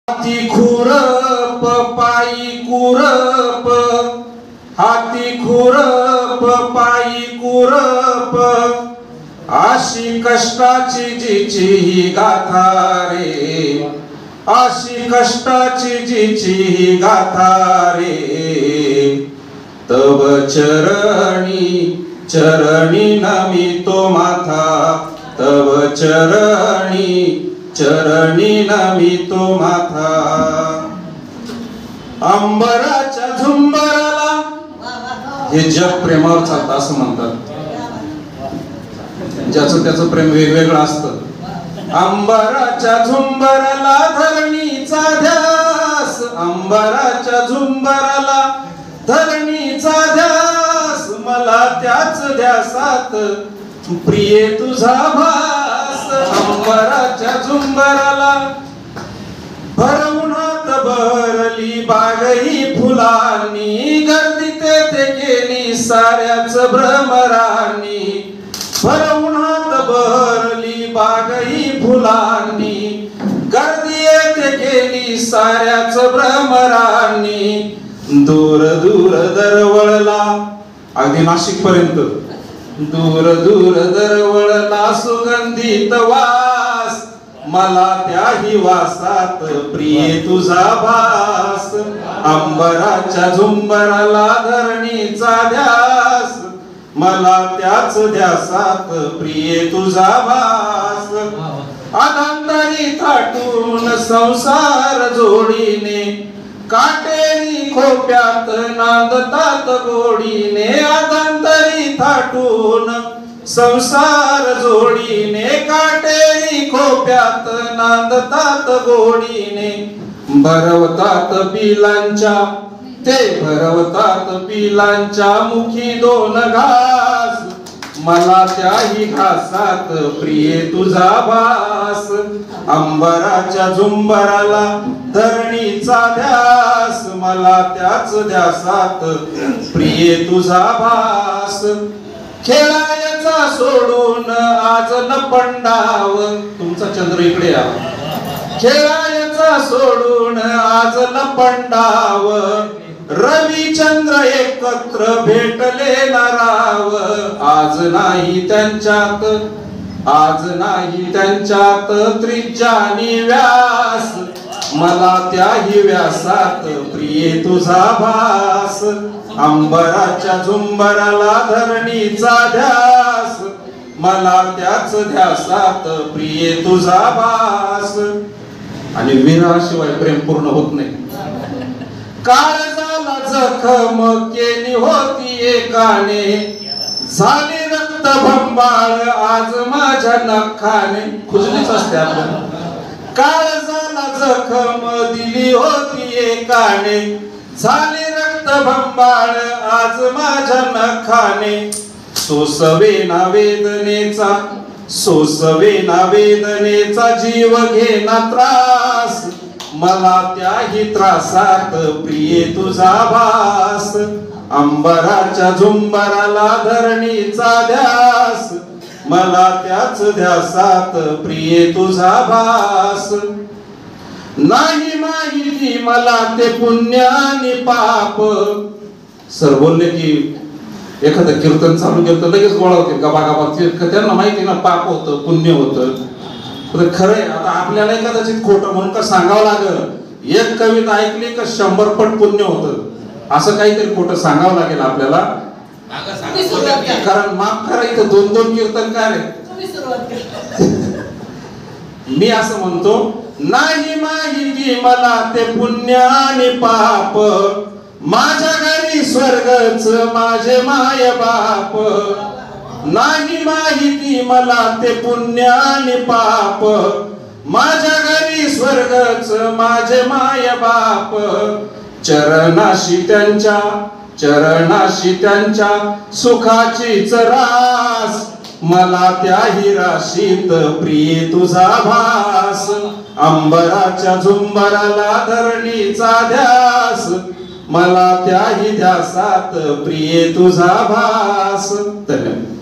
हाती खुरप पायी कुरप, हाती खुरप पायी कुरप, अशी कष्टाची जिची ही गाथा रे, अशी कष्टाची जिची ही गाथा रे। तव चरणी चरणी नमितो माथा, तव चरणी चरणी नमितो माथा। अंबराच्या झुंबराला, हे जग प्रेमावर चालतं असं म्हणतात, ज्याचं त्याचं प्रेम वेगवेगळं असतं। अंबराच्या झुंबराला धरणीचा ध्यास, अंबराच्या झुंबराला धरणीचा ध्यास, मला त्याच ध्यासात प्रिये तुझा भास। अंबराच्या झुंबराला भरवूनात भरली बागही फुलांनी, गर्दी ते केली साऱ्याच भ्रमरांनी। भरवूनात भरली बागही फुलांनी, गर्दी ते केली साऱ्याच भ्रमरांनी। दूर दूर दरवळला, अगदी नाशिक पर्यंत, दूर दूर दरवळला सुगंधित वास, मला त्याही वासात प्रिये तुझा भास। अंबराच्या झुंबराला धरणीचा ध्यास, मला त्याच ध्यासात प्रिये तुझा भास। अनंतरी थाटून संसार जोडीने, काटेरी खोप्यात नांदतात गोडीने। अनंतरी थाटून संसार जोडीने, काटेरी खोप्यात नांदतात गोडीने। भरवतात पिलांच्या ते भरवतात पिलांच्या मुखी दोन घास, मला त्याही घासात प्रिये तुझा भास। अंबराच्या झुंबराला धरणीचा ध्यास, मला त्याच ध्यासात प्रिये तुझा भास। खेळायचा सोडून आज लपंडाव, तुमचा चंद्र इकडे या। खेळायचा सोडून आज लपंडाव, रविचंद्र एकत्र भेटले नराव। आज नाही त्यांच्यात, आज नाही त्यांच्यात त्रिज्यानी व्यास, मला त्याही व्यासात प्रिये तुझा भास। अंबराच्या झुंबराला धरणीचा ध्यास, मला त्याच ध्यासात प्रिये तुझा भास। आणि विरहाशिवाय प्रेम पूर्ण होत नाही। काळजाला जखम केली होती एकाने, झाली रक्त भंबाळ आज माझ्या नखाने। खुजलीच असते आपल्याला। काळजाला जखम दिली होती एकाने, झाली रक्त भंबाळ आज माझ्या नखाने। सोसवेना वेदनेचा, सोसवेना वेदनेचा जीव घेना त्रास, मला त्याही त्रासात प्रिये तुझा भास। अंबराच्या झुंबराला धरणीचा ध्यास, मला त्याच ध्यासात प्रिये तुझा भास। नाही माहिती मला ते पुण्य आणि पाप, सर बोलले की एखादं कीर्तन चालू केलं तर लगेच गोळा होते गबा गबा, त्यांना माहिती ना पाप होतं पुण्य होतं। खरंय आता आपल्याला कदाचित खोटं म्हणून का सांगावं लागेल, एक कविता ऐकली का 100 पट पुण्य होतं, असं काहीतरी खोटं सांगावं लागेल आपल्याला। कारण माफ करा, इथं 2-2 कीर्तनकार आहे। मी असं म्हणतो, नाही माहिती मला ते पुण्य आणि पाप, माझ्या घरी स्वर्गच माझे माय बाप। नाही माहिती मला ते पुण्य आणि पाप, माझ्या घरी स्वर्गच माझे माय बाप। चरणाशी त्यांच्या, चरणाशी त्यांच्या सुखाचीच रास, मला त्याही राशीत प्रिये तुझा भास। अंबराच्या झुंबराला धरणीचा ध्यास, मला त्याही ध्यासात प्रिये तुझा भास। धन्यवाद।